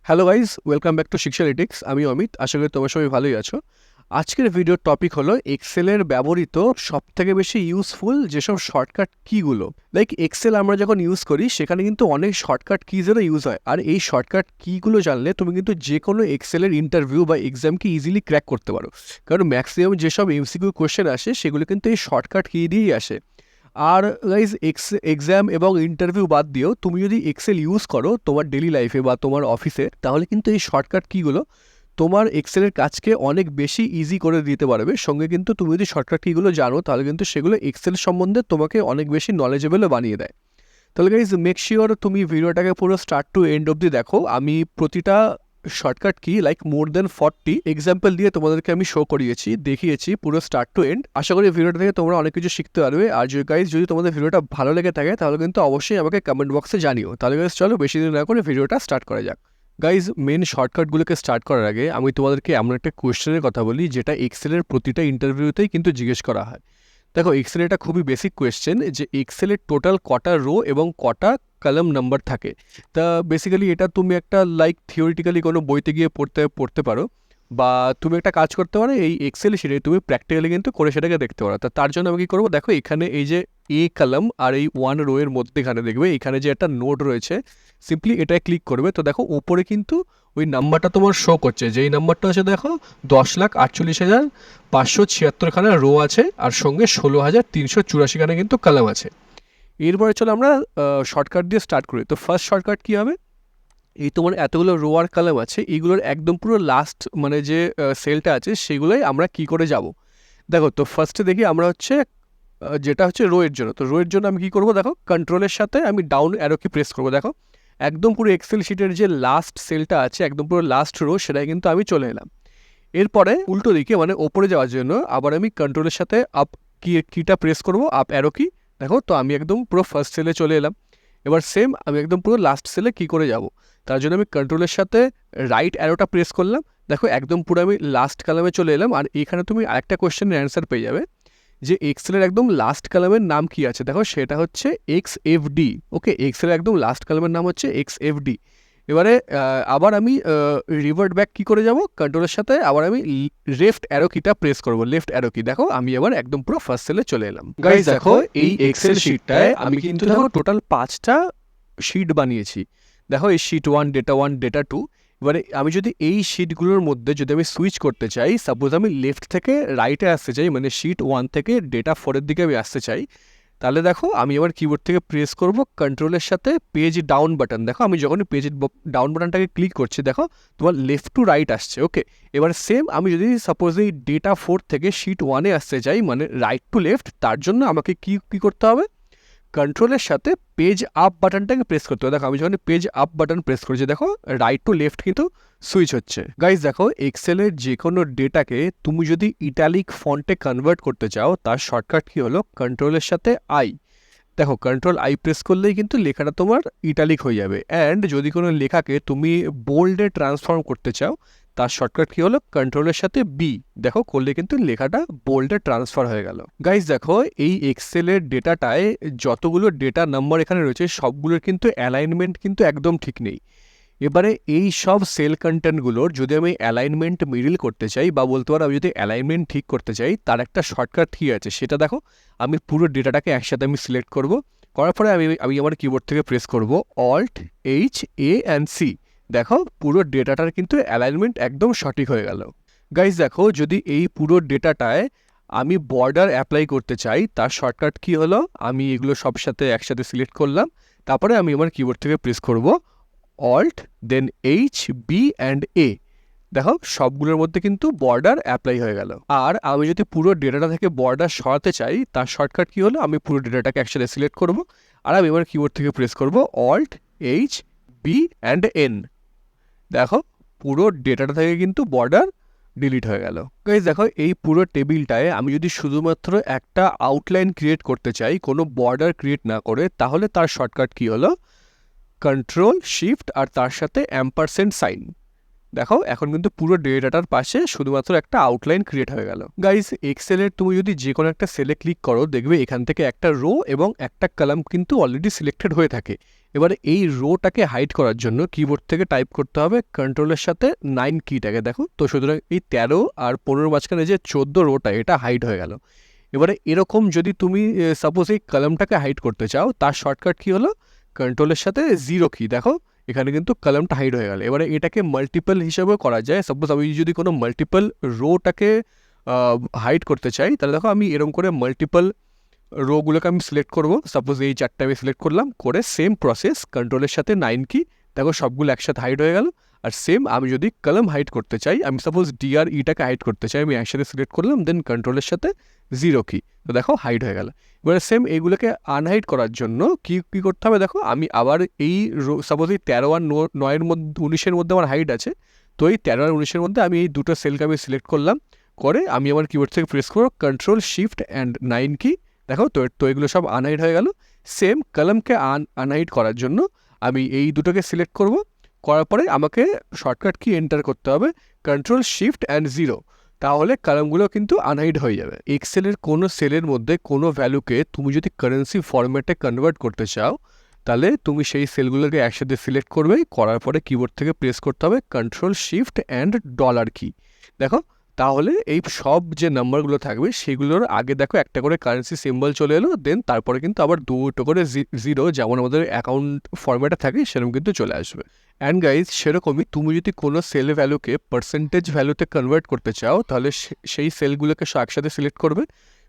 Hello guys, welcome back to Shikshalytics. আমি অমিত, আশা করি তোমরা সবাই ভালোই আছো। আজকের ভিডিওর টপিক হলো এক্সেলের ব্যবহৃত সবথেকে বেশি ইউজফুল যেসব শর্টকাট কিগুলো। লাইক এক্সেল আমরা যখন ইউজ করি সেখানে কিন্তু অনেক শর্টকাট কিজেরও ইউজ হয়, আর এই শর্টকাট কিগুলো জানলে তুমি কিন্তু যে কোনো এক্সেলের ইন্টারভিউ বা এক্সামকে ইজিলি ক্র্যাক করতে পারো। কারণ ম্যাক্সিমাম যেসব এমসিকিউ কোয়েশ্চেন আসে সেগুলো কিন্তু এই শর্টকাট কি দিয়েই আসে। আর গাইজ এক্সাম এবং ইন্টারভিউ বাদ দিয়েও তুমি যদি এক্সেল ইউজ করো তোমার ডেলি লাইফে বা তোমার অফিসে, তাহলে কিন্তু এই শর্টকাট কিগুলো তোমার এক্সেলের কাজকে অনেক বেশি ইজি করে দিতে পারবে। সঙ্গে কিন্তু তুমি যদি শর্টকাট কিগুলো জানো তাহলে কিন্তু সেগুলো এক্সেল সম্বন্ধে তোমাকে অনেক বেশি নলেজেবলও বানিয়ে দেয়। তাহলে গাইজ মেক শিওর তুমি ভিডিওটাকে পুরো স্টার্ট টু এন্ড অবধি দেখো। আমি প্রতিটা শর্টকাট কি লাইক মোর দেন 40 এক্সাম্পল দিয়ে তোমাদেরকে আমি শো করিয়েছি, দেখিয়েছি পুরো স্টার্ট টু এন্ড। আশা করি ভিডিওটা থেকে তোমরা অনেক কিছু শিখতে পারবে। আর যদি তোমাদের ভিডিওটা ভালো লেগে থাকে তাহলে কিন্তু অবশ্যই আমাকে কমেন্ট বক্সে জানিও। তাহলে গাইজ চলো বেশি দিন না করে ভিডিওটা স্টার্ট করা যাক। গাইজ মেন শর্টকাটগুলোকে স্টার্ট করার আগে আমি তোমাদেরকে এমন একটা কোয়েশ্চেনের কথা বলি যেটা এক্সেলের প্রতিটা ইন্টারভিউতেই কিন্তু জিজ্ঞেস করা হয়। দেখো, এক্সেল এটা খুবই বেসিক কোয়েশ্চেন যে এক্সেলের টোটাল কটা রো এবং কটা কলাম নাম্বার থাকে। তা বেসিক্যালি এটা তুমি একটা লাইক থিওরিটিক্যালি কোনো বইতে গিয়ে পড়তে পারো, বা তুমি একটা কাজ করতে পারো এই এক্সেল শিটে তুমি প্র্যাকটিক্যালি কিন্তু করে সেটাকে দেখতে পারো। তার জন্য আমি কী করবো, দেখো এখানে এই যে এ কলাম আর এই ওয়ান রো এর মধ্যেখানে দেখবে এখানে যে একটা নোট রয়েছে, সিম্পলি এটায় ক্লিক করবে। তো দেখো ওপরে কিন্তু ওই নাম্বারটা তোমার শো করছে, যেই নাম্বারটা আছে দেখো 10,48,576 খানা রো আছে আর সঙ্গে 16,384 খানা কিন্তু কলাম আছে। এরপরে চলো আমরা শর্টকাট দিয়ে স্টার্ট করি। তো ফার্স্ট শর্টকাট কী হবে, এই তোমার এতগুলো রো আর কলাম আছে এইগুলোর একদম পুরো লাস্ট মানে যে সেলটা আছে সেগুলোই আমরা কি করে যাব। দেখো, তো ফার্স্টে দেখি আমরা হচ্ছে যেটা হচ্ছে রো এর জন্য। তো রো এর জন্য আমি কী করবো, দেখো কন্ট্রোলের সাথে আমি ডাউন অ্যারো কি প্রেস করবো। দেখো একদম পুরো এক্সেল শিটের যে লাস্ট সেলটা আছে একদম পুরো লাস্ট রো সেটাই কিন্তু আমি চলে এলাম। এরপরে উল্টো দিকে মানে ওপরে যাওয়ার জন্য আবার আমি কন্ট্রোলের সাথে আপ কিটা প্রেস করবো, আপ অ্যারো কি। দেখো তো আমি একদম পুরো ফার্স্ট সেলে চলে এলাম। এবার সেম আমি একদম পুরো লাস্ট সেলে কী করে যাব, তার জন্য আমি কন্ট্রোলের সাথে রাইট অ্যারোটা প্রেস করলাম। দেখো একদম পুরো আমি লাস্ট কলামে চলে এলাম। আর এখানে তুমি আরেকটা কোয়েশ্চেনের অ্যান্সার পেয়ে যাবে যে এক্সেলের একদম লাস্ট কলামের নাম কি আছে। দেখো সেটা হচ্ছে XFD। ওকে, এক্সেলের একদম লাস্ট কলামের নাম হচ্ছে XFD। এবারে আবার আমি রিভার্ট ব্যাক কী করে যাব, কন্ট্রোলের সাথে আবার আমি লেফট অ্যারো কিটা প্রেস করব, লেফট অ্যারো কি। দেখো আমি আবার একদম পুরো ফার্স্ট সেলে চলে এলাম। গাইজ দেখো এই এক্সেল শিটটায় আমি কিন্তু দেখো টোটাল 5টা শিট বানিয়েছি। দেখো এই শিট 1, ডেটা 1, ডেটা 2। এবারে আমি যদি এই শিটগুলোর মধ্যে যদি আমি সুইচ করতে চাই, সাপোজ আমি লেফট থেকে রাইটে আসতে চাই, মানে শিট 1 থেকে ডেটা 4-এর দিকে আমি আসতে চাই, তাহলে দেখো আমি আবার কিবোর্ড থেকে প্রেস করব কন্ট্রোলের সাথে পেজ ডাউন বাটন। দেখো আমি যখনই পেজ ডাউন বাটনটাকে ক্লিক করছি দেখো তোমার লেফট টু রাইট আসছে। ওকে, এবার সেম আমি যদি সাপোজ এই ডেটা 4 থেকে শিট 1-এ আসতে চাই মানে রাইট টু লেফট, তার জন্য আমাকে কী করতে হবে, কন্ট্রোলের সাথে পেজ আপ বাটনটাকে প্রেস করতে হবে। দেখো আমি যখন পেজ আপ বাটন প্রেস করেছি দেখো রাইট টু লেফট কিন্তু সুইচ হচ্ছে। গাইজ দেখো এক্সেলের যে কোনো ডেটাকে তুমি যদি ইটালিক ফন্টে কনভার্ট করতে চাও তার শর্টকাট কী হলো, কন্ট্রোলের সাথে আই। দেখো কন্ট্রোল আই প্রেস করলেই কিন্তু লেখাটা তোমার ইটালিক হয়ে যাবে। অ্যান্ড যদি কোনো লেখাকে তুমি বোল্ডে ট্রান্সফর্ম করতে চাও তার শর্টকাট কী হলো, কন্ট্রোলের সাথে বি। দেখো করলে কিন্তু লেখাটা বোল্ডে ট্রান্সফার হয়ে গেল। গাইজ দেখো এই এক্সেলের ডেটাটায় যতগুলো ডেটা নাম্বার এখানে রয়েছে সবগুলোর কিন্তু অ্যালাইনমেন্ট কিন্তু একদম ঠিক নেই। এবারে এই সব সেল কন্টেন্টগুলোর যদি আমি অ্যালাইনমেন্ট মিডিল করতে চাই বা বলতে পারো আমি যদি অ্যালাইনমেন্ট ঠিক করতে চাই তার একটা শর্টকাট কী আছে সেটা দেখো। আমি পুরো ডেটাটাকে একসাথে আমি সিলেক্ট করব, করার পরে আমি আমার কিবোর্ড থেকে প্রেস করব Alt-H-A-N-C। দেখো পুরো ডেটাটার কিন্তু অ্যালাইনমেন্ট একদম সঠিক হয়ে গেল। গাইজ দেখো যদি এই পুরো ডেটাটায় আমি বর্ডার অ্যাপ্লাই করতে চাই তার শর্টকাট কী হলো, আমি এগুলো সব সাথে একসাথে সিলেক্ট করলাম, তারপরে আমি আমার কিবোর্ড থেকে প্রেস করব Alt দেন H-B-A। দেখো সবগুলোর মধ্যে কিন্তু বর্ডার অ্যাপ্লাই হয়ে গেল। আর আমি যদি পুরো ডেটাটা থেকে বর্ডার সরাতে চাই তার শর্টকাট কী হলো, আমি পুরো ডেটাটাকে একসাথে সিলেক্ট করব আর আমি এবার কিবোর্ড থেকে প্রেস করব Alt-H-B-N। দেখো পুরো ডেটাটা থেকে কিন্তু বর্ডার ডিলিট হয়ে গেল। গাইজ দেখো এই পুরো টেবিলটায় আমি যদি শুধুমাত্র একটা আউটলাইন ক্রিয়েট করতে চাই কোনো বর্ডার ক্রিয়েট না করে, তাহলে তার শর্টকাট কী হলো, কন্ট্রোল শিফট আর তার সাথে অ্যাম্পারসেন্ট সাইন। দেখো এখন কিন্তু পুরো ডেটাটার পাশে শুধুমাত্র একটা আউটলাইন ক্রিয়েট হয়ে গেল। গাইস, এক্সেলের তুমি যদি যে কোনো একটা সেলে ক্লিক করো, দেখবে এখান থেকে একটা রো এবং একটা কলাম কিন্তু অলরেডি সিলেক্টেড হয়ে থাকে। এবারে এই রোটাকে হাইড করার জন্য কিবোর্ড থেকে টাইপ করতে হবে কন্ট্রোলের সাথে 9 কিটাকে। দেখো তো সুতরাং এই 13 আর 15 মাঝখানে যে 14 রোটা, এটা হাইড হয়ে গেল। এবারে এরকম যদি তুমি সাপোজ এই কলামটাকে হাইড করতে চাও, তার শর্টকাট কি হলো, কন্ট্রোলের সাথে 0 কি। দেখো এখানে কিন্তু কলামটা হাইড হয়ে গেল। এবারে এটাকে মাল্টিপল হিসাবেও করা যায়। সাপোজ আমি যদি কোনো মাল্টিপল রোটাকে হাইড করতে চাই, তাহলে দেখো আমি এরকম করে মাল্টিপল রোগুলোকে আমি সিলেক্ট করব। সাপোজ এই 4টা আমি সিলেক্ট করলাম, করে সেম প্রসেস কন্ট্রোলের সাথে 9 কি, দেখো সবগুলো একসাথে হাইড হয়ে গেল। আর সেম আমি যদি কলাম হাইড করতে চাই, আমি সাপোজ ডি আর ইটাকে হাইড করতে চাই, আমি একসাথে সিলেক্ট করলাম, দেন কন্ট্রোলের সাথে 0 কি, তো দেখো হাইড হয়ে গেল। এবারে সেম এইগুলোকে আনহাইড করার জন্য কি করতে হবে, দেখো আমি আবার এই সাপোজ এই 13 আর 9-এর মধ্যে 19-এর মধ্যে আমার হাইড আছে, তো এই 13 আর 19-এর মধ্যে আমি এই দুটো সেলকে আমি সিলেক্ট করলাম, করে আমি আমার কিবোর্ড থেকে প্রেস করবো কন্ট্রোল শিফট অ্যান্ড 9 কি। দেখো তো এগুলো সব আনহাইড হয়ে গেল। সেম কলামকে আনহাইড করার জন্য আমি এই দুটোকে সিলেক্ট করব, করার পরে আমাকে শর্টকাট কি এন্টার করতে হবে কন্ট্রোল শিফট অ্যান্ড 0, তাহলে কলামগুলো কিন্তু আনহাইড হয়ে যাবে। এক্সেলের কোনো সেলের মধ্যে কোনো ভ্যালুকে তুমি যদি কারেন্সি ফরম্যাটে কনভার্ট করতে চাও, তাহলে তুমি সেই সেলগুলোকে একসাথে সিলেক্ট করবে, করার পরে কিবোর্ড থেকে প্রেস করতে হবে কন্ট্রোল শিফট অ্যান্ড ডলার কি। দেখো তাহলে এই সব যে নাম্বারগুলো থাকবে সেগুলোর আগে দেখো একটা করে কারেন্সি সিম্বল চলে এলো, দেন তারপরে কিন্তু আবার দুটো করে 0, যেমন আমাদের অ্যাকাউন্ট ফরম্যাটে থাকে সেরকম কিন্তু চলে আসবে। অ্যান্ড গাইজ, সেরকমই তুমি যদি কোনো সেল ভ্যালুকে পার্সেন্টেজ ভ্যালুতে কনভার্ট করতে চাও, তাহলে সেই সেলগুলোকে একসাথে সিলেক্ট করবে,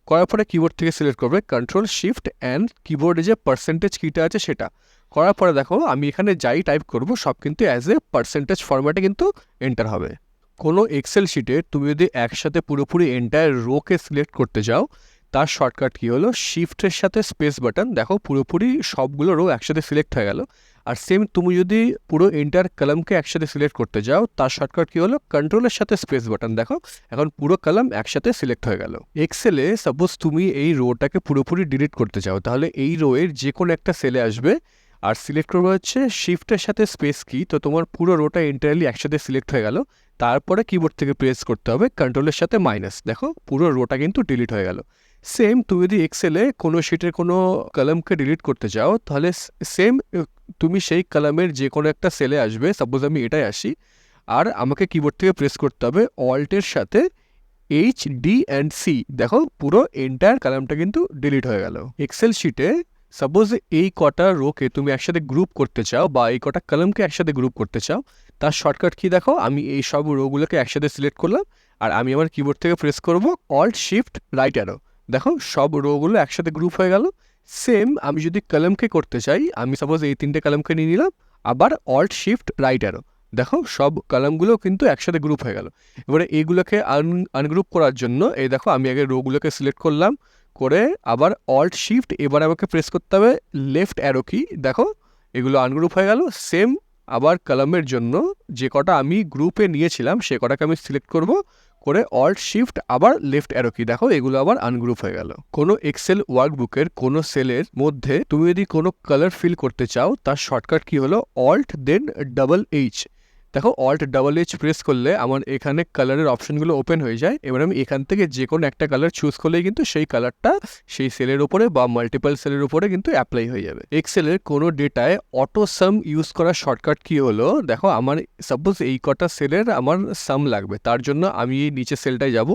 করার পরে কিবোর্ড থেকে সিলেক্ট করবে কন্ট্রোল শিফট অ্যান্ড কিবোর্ডে যে পার্সেন্টেজ কিটা আছে সেটা, করার পরে দেখো আমি এখানে যাই টাইপ করব সব কিন্তু অ্যাজ এ পার্সেন্টেজ ফরম্যাটে কিন্তু এন্টার হবে। কোনো এক্সেল শিটে তুমি যদি একসাথে পুরোপুরি এন্টায়ার রোকে সিলেক্ট করতে চাও, তার শর্টকাট কী হলো, শিফটের সাথে স্পেস বাটন। দেখো পুরোপুরি সবগুলো রো একসাথে সিলেক্ট হয়ে গেল। আর সেম তুমি যদি পুরো এন্টায়ার কলামকে একসাথে সিলেক্ট করতে যাও, তার শর্টকাট কী হলো, কন্ট্রোলের সাথে স্পেস বাটন। দেখো এখন পুরো কলাম একসাথে সিলেক্ট হয়ে গেল। এক্সেলে সাপোজ তুমি এই রোটাকে পুরোপুরি ডিলিট করতে চাও, তাহলে এই রোয়ের যে কোনো একটা সেলে আসবে আর সিলেক্ট করবে হচ্ছে শিফটের সাথে স্পেস কি, তো তোমার পুরো রোটা এন্টায়ারলি একসাথে সিলেক্ট হয়ে গেল। তারপরে কিবোর্ড থেকে প্রেস করতে হবে কন্ট্রোলের সাথে মাইনাস, দেখো পুরো রোটা কিন্তু ডিলিট হয়ে গেল। সেম তুমি যদি এক্সেলে কোনো শিটের কোনো কলামকে ডিলিট করতে চাও, তাহলে সেম তুমি সেই কলামের যে কোনো একটা সেলে আসবে, সাপোজ আমি এটাই আসি, আর আমাকে কিবোর্ড থেকে প্রেস করতে হবে অল্টের সাথে HDC, দেখো পুরো এন্টায়ার কলামটা কিন্তু ডিলিট হয়ে গেল। এক্সেল শিটে সাপোজ এই কটা রোকে তুমি একসাথে গ্রুপ করতে চাও, বা এই কটা কলামকে একসাথে গ্রুপ করতে চাও, তার শর্টকাট কি, দেখো আমি এই সব রোগুলোকে একসাথে সিলেক্ট করলাম, আর আমি আমার কিবোর্ড থেকে প্রেস করব অল্ট শিফট রাইট অ্যারো। দেখো সব রোগুলো একসাথে গ্রুপ হয়ে গেল। সেম আমি যদি কলামকে করতে চাই, আমি সাপোজ এই 3টে কলামকে নিয়ে নিলাম, আবার অল্ট শিফট রাইট অ্যারো, দেখো সব কলামগুলো কিন্তু একসাথে গ্রুপ হয়ে গেল। এবারে এইগুলোকে আনগ্রুপ করার জন্য এই দেখো আমি আগে রোগুলোকে সিলেক্ট করলাম, করে আবার অল্ট শিফট, এবার আমাকে প্রেস করতে হবে লেফট অ্যারো কি, দেখো এগুলো আনগ্রুপ হয়ে গেল। সেম আবার কলামের জন্য যে কটা আমি গ্রুপে নিয়েছিলাম সে কটাকে আমি সিলেক্ট করব, করে অল্ট শিফট আবার লেফট অ্যারো কি, দেখো এগুলো আবার আনগ্রুপ হয়ে গেল। কোনো এক্সেল ওয়ার্কবুকের কোনো সেলের মধ্যে তুমি যদি কোনো কালার ফিল করতে চাও, তার শর্টকাট কি হলো অল্ট দেন H। দেখো অল্ট H প্রেস করলে আমার এখানে কালারের অপশনগুলো ওপেন হয়ে যায়। এবার আমি এখান থেকে যে কোনো একটা কালার চুজ করলেই কিন্তু সেই কালারটা সেই সেলের উপরে বা মাল্টিপল সেলের উপরে কিন্তু অ্যাপ্লাই হয়ে যাবে। এক্সেলের কোনো ডেটায় অটো সাম ইউজ করার শর্টকাট কি হলো, দেখো আমার সাপোজ এই কটা সেলের আমার সাম লাগবে, তার জন্য আমি এই নিচে সেলটায় যাব,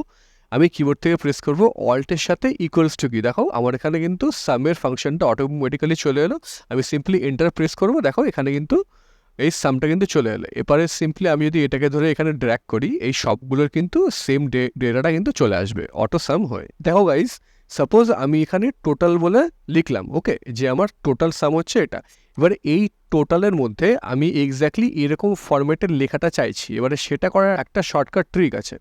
আমি কিবোর্ড থেকে প্রেস করব অল্টের সাথে ইকুয়ালস টু কি, দেখো আমার এখানে কিন্তু সামের ফাংশনটা অটোমেটিক্যালি চলে এলো। আমি সিম্পলি এন্টার প্রেস করব, দেখো এখানে কিন্তু এই সামটা কিন্তু চলে এলো। এবারে সিম্পলি আমি যদি এটাকে ধরে এখানে ড্র্যাগ করি, এই সবগুলোর কিন্তু সেম ডেটাটা কিন্তু চলে আসবে অটো সাম হয়ে। দেখো গাইজ, সাপোজ আমি এখানে টোটাল বলে লিখলাম, ওকে, যে আমার টোটাল সাম হচ্ছে এটা। এবারে এই টোটালের মধ্যে আমি এক্স্যাক্টলি এরকম ফরম্যাটের লেখাটা চাইছি, এবারে সেটা করার একটা শর্টকাট ট্রিক আছে।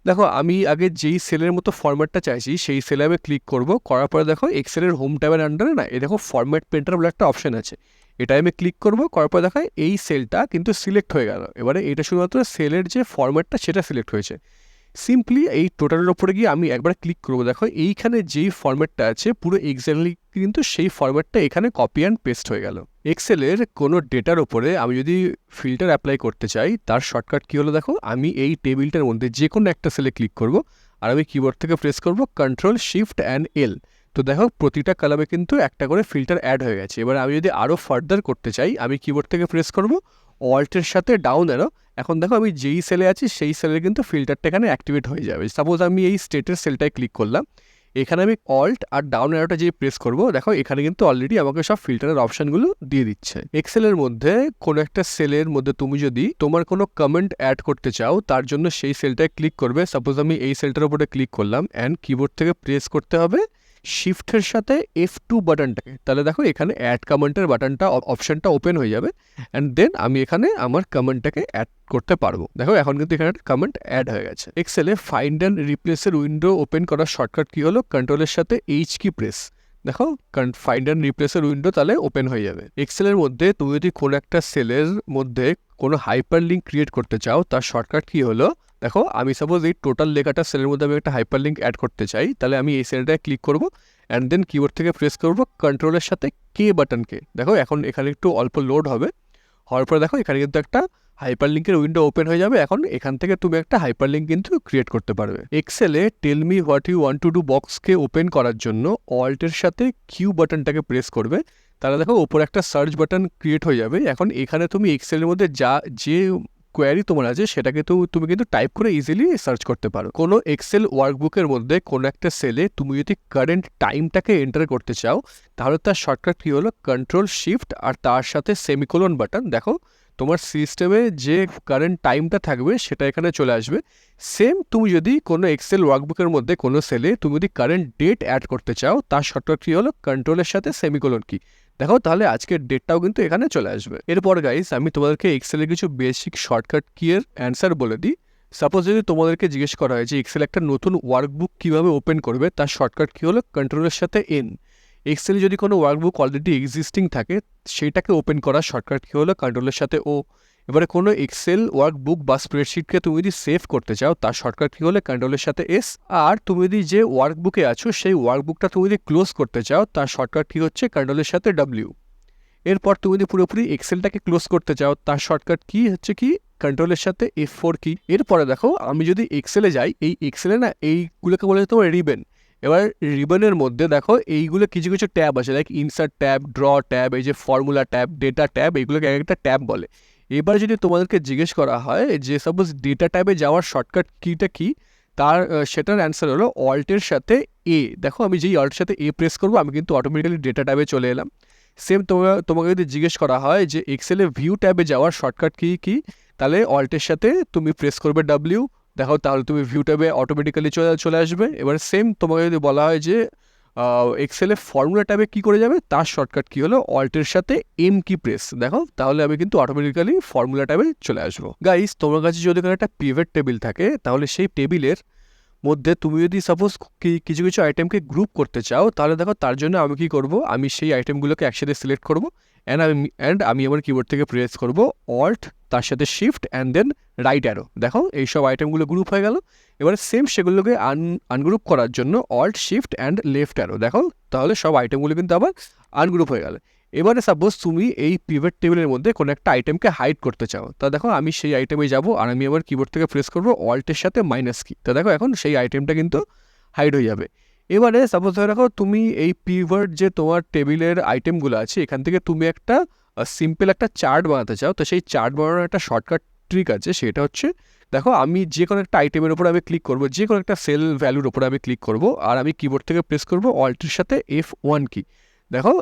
দেখো আমি আগে যেই সেলের মতো ফরম্যাটটা চাইছি সেই সেলে আমি ক্লিক করব, করার পরে দেখো এক্সেলের হোম ট্যাবের আন্ডারে না এই দেখো ফরম্যাট পেন্টার বলে একটা অপশন আছে, এটাই আমি ক্লিক করব, করার পরে দেখায় এই সেলটা কিন্তু সিলেক্ট হয়ে গেল। এবারে এটা শুধুমাত্র সেলের যে ফরম্যাটটা সেটা সিলেক্ট হয়েছে। সিম্পলি এই টোটালের ওপরে গিয়ে আমি একবার ক্লিক করবো। দেখো এইখানে যেই ফরম্যাটটা আছে পুরো এক্স্যাক্টলি কিন্তু সেই ফরম্যাটটা এখানে কপি অ্যান্ড পেস্ট হয়ে গেল। এক্সেলের কোনো ডেটার ওপরে আমি যদি ফিল্টার অ্যাপ্লাই করতে চাই তার শর্টকাট কী হলো, দেখো আমি এই টেবিলটার মধ্যে যে কোনো একটা সেলে ক্লিক করব আর আমি কিবোর্ড থেকে প্রেস করব কন্ট্রোল শিফট অ্যান্ড এল। তো দেখো প্রতিটা কলামে কিন্তু একটা করে ফিল্টার অ্যাড হয়ে গেছে। এবার আমি যদি আরও ফার্দার করতে চাই আমি কিবোর্ড থেকে প্রেস করব অল্টের সাথে ডাউন অ্যারো। এখন দেখো আমি যেই সেলে আছি সেই সেলের কিন্তু ফিল্টারটা এখানে অ্যাক্টিভেট হয়ে যাবে। সাপোজ আমি এই স্টেটের সেলটায় ক্লিক করলাম, এখানে আমি অল্ট আর ডাউন অ্যারোটা যে প্রেস করব, দেখো এখানে কিন্তু অলরেডি আমাকে সব ফিল্টারের অপশনগুলো দিয়ে দিচ্ছে। এক্সেলের মধ্যে কোনো একটা সেলের মধ্যে তুমি যদি তোমার কোনো কমেন্ট অ্যাড করতে চাও তার জন্য সেই সেলটায় ক্লিক করবে। সাপোজ আমি এই সেলটার উপরে ক্লিক করলাম অ্যান্ড কিবোর্ড থেকে প্রেস করতে হবে শিফটের সাথে F2 বাটনটাকে। তাহলে দেখো এখানে অ্যাড কমেন্টের বাটনটা অপশনটা ওপেন হয়ে যাবে অ্যান্ড দেন আমি এখানে আমার কমেন্টটাকে অ্যাড করতে পারবো। দেখো এখন কিন্তু এখানে একটা কমেন্ট অ্যাড হয়ে গেছে। এক্সেলে ফাইন্ড অ্যান্ড রিপ্লেসের উইন্ডো ওপেন করার শর্টকাট কি হলো, কন্ট্রোলের সাথে H কি প্রেস। দেখো ফাইন্ড অ্যান্ড রিপ্লেসের উইন্ডো তাহলে ওপেন হয়ে যাবে। এক্সেলের মধ্যে তুমি যদি কোনো একটা সেলের মধ্যে কোনো হাইপার লিঙ্ক ক্রিয়েট করতে চাও তার শর্টকাট কি হলো, দেখো আমি সাপোজ এই টোটাল লেখাটা সেলের মধ্যে আমি একটা হাইপার লিঙ্ক অ্যাড করতে চাই, তাহলে আমি এই সেলটায় ক্লিক করব অ্যান্ড দেন কিবোর্ড থেকে প্রেস করব কন্ট্রোলের সাথে কে বাটনকে। দেখো এখন এখানে একটু অল্প লোড হবে, হওয়ার পরে দেখো এখানে কিন্তু একটা হাইপার লিঙ্কের উইন্ডো ওপেন হয়ে যাবে। এখন এখান থেকে তুমি একটা হাইপার লিঙ্ক কিন্তু ক্রিয়েট করতে পারবে। এক্সেলে tell me what you want to do বক্সকে ওপেন করার জন্য অল্টের সাথে কিউ বাটনটাকে প্রেস করবে, তাহলে দেখো ওপরে একটা সার্চ বাটন ক্রিয়েট হয়ে যাবে। এখন এখানে তুমি এক্সেলের মধ্যে যে কোয়ারি তোমার আছে সেটাকে তুমি কিন্তু টাইপ করে ইজিলি সার্চ করতে পারো। কোনো এক্সেল ওয়ার্কবুকের মধ্যে কোনো একটা সেলে তুমি যদি কারেন্ট টাইমটাকে এন্টার করতে চাও তাহলে তার শর্টকাট কী হলো কন্ট্রোল শিফট আর তার সাথে সেমিকোলন বাটন। দেখো তোমার সিস্টেমে যে কারেন্ট টাইমটা থাকবে সেটা এখানে চলে আসবে। সেম তুমি যদি কোনো এক্সেল ওয়ার্কবুকের মধ্যে কোনো সেলে তুমি যদি কারেন্ট ডেট অ্যাড করতে চাও তার শর্টকাট কী হলো কন্ট্রোলের সাথে সেমিকোলন কি। দেখো তাহলে আজকের ডেটটাও কিন্তু এখানে চলে আসবে। এরপর গাইস আমি তোমাদেরকে এক্সেলের কিছু বেসিক শর্টকাট কিয়ের অ্যান্সার বলে দিই। সাপোজ যদি তোমাদেরকে জিজ্ঞেস করা হয় যে এক্সেল একটা নতুন ওয়ার্কবুক কীভাবে ওপেন করবে তার শর্টকাট কী হলো কন্ট্রোলের সাথে এন। এক্সেলে যদি কোনো ওয়ার্কবুক অলরেডি এক্সিস্টিং থাকে সেইটাকে ওপেন করার শর্টকাট কী হলো কন্ট্রোলের সাথে ও। এবারে কোনো এক্সেল ওয়ার্কবুক বা স্প্রেডশিটকে তুমি যদি সেভ করতে চাও তার শর্টকাট কী হলে কন্ট্রোলের সাথে এস। আর তুমি যদি যে ওয়ার্কবুকে আছো সেই ওয়ার্কবুকটা তুমি যদি ক্লোজ করতে চাও তার শর্টকাট কী হচ্ছে কন্ট্রোলের সাথে ডাব্লিউ। এরপর তুমি যদি পুরোপুরি এক্সেলটাকে ক্লোজ করতে চাও তার শর্টকাট কি হচ্ছে কি কন্ট্রোলের সাথে F4 কি। এরপরে দেখো আমি যদি এক্সেলে যাই, এই এক্সেলে না এইগুলোকে বলে তোমার রিবেন। এবার রিবনের মধ্যে দেখো এইগুলো কিছু কিছু ট্যাব আছে, like insert tab, draw tab, এই যে ফর্মুলা ট্যাব, ডেটা ট্যাব, এইগুলোকে এক একটা ট্যাব বলে। এবার যদি তোমাদেরকে জিজ্ঞেস করা হয় যে সাপোজ ডেটা ট্যাবে যাওয়ার শর্টকাট কিটা কি, তার সেটার অ্যান্সার হলো অল্টের সাথে এ। দেখো আমি যেই অল্টের সাথে এ প্রেস করবো আমি কিন্তু অটোমেটিক্যালি ডেটা ট্যাবে চলে এলাম। সেম তোমাকে যদি জিজ্ঞেস করা হয় যে এক্সেলে ভিউ ট্যাবে যাওয়ার শর্টকাট কি, তাহলে অল্টের সাথে তুমি প্রেস করবে ডাব্লিউ। দেখো তাহলে তুমি ভিউ ট্যাবে অটোমেটিক্যালি চলে আসবে। এবার সেম তোমাকে যদি বলা হয় যে এক্সেলে ফর্মুলা ট্যাবে কী করে যাবে তার শর্টকাট কী হলো অল্টের সাথে এম কি প্রেস। দেখো তাহলে আমি কিন্তু অটোমেটিক্যালি ফর্মুলা ট্যাবে চলে আসবো। গাইস তোমার কাছে যদি কোনো একটা পিভট টেবিল থাকে তাহলে সেই টেবিলের মধ্যে তুমি যদি সাপোজ কিছু কিছু আইটেমকে গ্রুপ করতে চাও তাহলে দেখো তার জন্য আমি কি করব, আমি সেই আইটেমগুলোকে একসাথে সিলেক্ট করব অ্যান্ড আমি আমার কিবোর্ড থেকে প্রেস করব অল্ট তার সাথে shift and then right arrow. দেখো এইসব আইটেমগুলো গ্রুপ হয়ে গেল। এবারে সেম সেগুলোকে আনগ্রুপ করার জন্য alt shift and left arrow. দেখো তাহলে সব আইটেমগুলো কিন্তু আবার আনগ্রুপ হয়ে গেল। এবারে সাপোজ তুমি এই পিভট টেবিলের মধ্যে কোনো একটা আইটেমকে হাইড করতে চাও, তা দেখো আমি সেই আইটেমে যাব আর আমি আবার কিবোর্ড থেকে প্রেস করবো অল্টের সাথে মাইনাস কি। তা দেখো এখন সেই আইটেমটা কিন্তু হাইড হয়ে যাবে। এবারে সাপোজ ধরে রাখো তুমি এই পিভট যে তোমার টেবিলের আইটেমগুলো আছে এখান থেকে তুমি একটা সিম্পল একটা চার্ট বানাতে চাও, তো সেই চার্ট বানানোর একটা শর্টকাট ট্রিক আছে, সেটা হচ্ছে দেখো আমি যে কোনো একটা আইটেমের উপর আমি ক্লিক করবো, যে কোনো একটা সেল ভ্যালুর উপরে আমি ক্লিক করবো আর আমি কিবোর্ড থেকে প্রেস করবো অল্টের সাথে F1 কি। দেখো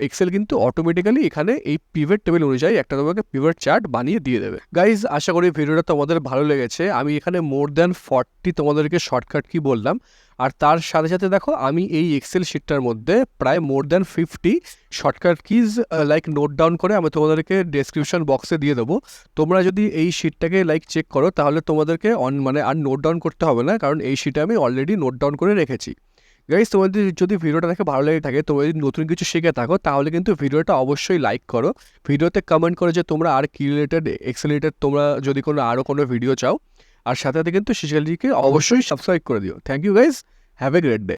এক্সেল কিন্তু অটোমেটিক্যালি এখানে এই পিভট টেবিল অনুযায়ী একটা তোমাকে পিভট চার্ট বানিয়ে দিয়ে দেবে। গাইজ আশা করি ভিডিওটা তোমাদের ভালো লেগেছে। আমি এখানে মোর দ্যান 40 তোমাদেরকে শর্টকাট কি বললাম, আর তার সাথে সাথে দেখো আমি এই এক্সেল শিটটার মধ্যে প্রায় more than 50 shortcut keys like note down করে আমি তোমাদেরকে ডেসক্রিপশন বক্সে দিয়ে দেবো। তোমরা যদি এই শিটটাকে লাইক চেক করো তাহলে তোমাদেরকে আর নোট ডাউন করতে হবে না, কারণ এই শিটে আমি অলরেডি নোট ডাউন করে রেখেছি। গাইস তোমাদের যদি ভিডিওটা দেখে ভালো লেগে থাকে, তোমরা যদি নতুন কিছু শিখে থাকো তাহলে কিন্তু ভিডিওটা অবশ্যই লাইক করো, ভিডিওতে কমেন্ট করো যে তোমরা আর কি রিলেটেড এক্সেল রিলেটেড তোমরা যদি আরও কোনো ভিডিও চাও। আর সাথে সাথে কিন্তু শিশালিকে অবশ্যই সাবস্ক্রাইব করে দিও। Thank you guys, have a great day.